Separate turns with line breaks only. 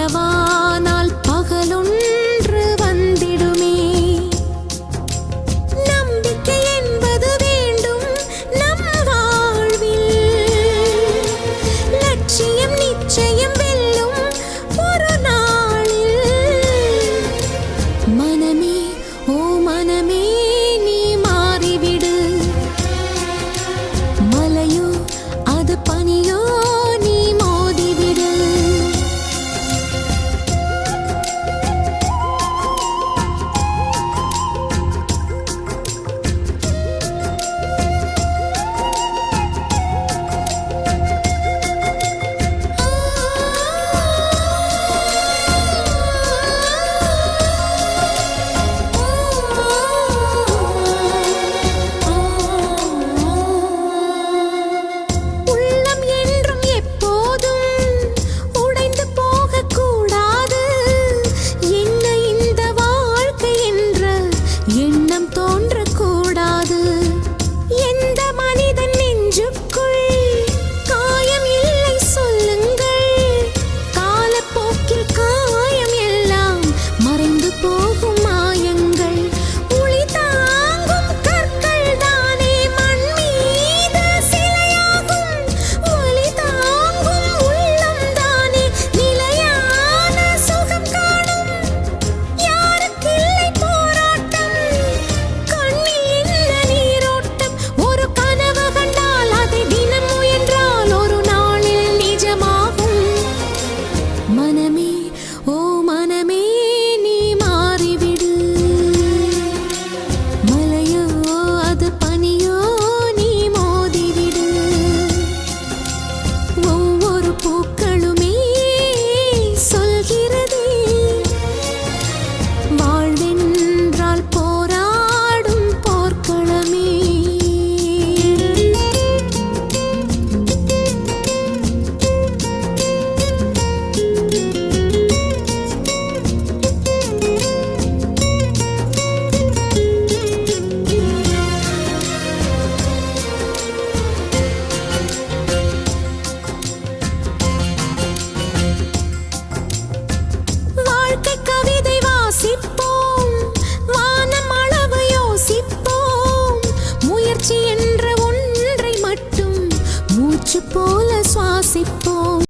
இரவானால் பகலொன்று வந்திடுமே. நம்பிக்கை என்பது வேண்டும் நம் வாழ்வில். லட்சியம் நிச்சயம் வெல்லும் ஒரு நாளில். மனமே ஓ மனமே நீ மாறிவிடு. மலையோ அது பனியோ நீ மோதிவிடு. உள்ளம் என்றும் எப்போதும் உடைந்து போகக்கூடாது. என்ன இந்த வாழ்க்கை என்ற எண்ணம் தோன்றக்கூடாது. எந்த மனிதன் நெஞ்சுக்குள் காயம் இல்லை சொல்லுங்கள். காலப்போக்கில் காயம் எல்லாம் மறைந்து போகும் மாயங்கள். ஒளி தாங்கும் கற்கள் தானே மண் மீது சிலையாகும். ஒளி தாங்கும் உள்ளம் தானே நிலையான சுகம் காணும். யாருக்கில்லை போராட்டம், கண்ணில் என்ன நீரோட்டம். ஒரு கனவு கண்டால் அதை தினம் முயன்றால் ஒரு நாளில் நிஜமாகும். மனமே ஓ மனமே நீ மாறிவிடு. மலையோ அது பனியோ நீ மோதிவிடு. ஒவ்வொரு பூக்களுமே சொல்கிறதே வாழ்வென்றால் போராடும் போர்க்களமே. வாழ்க்கை கவிதை வாசிப்போம், வானம் அளவு யோசிப்போம். முயற்சி என்ற ஒன்றை மட்டும் மூச்சு போல சுவாசிப்போம்.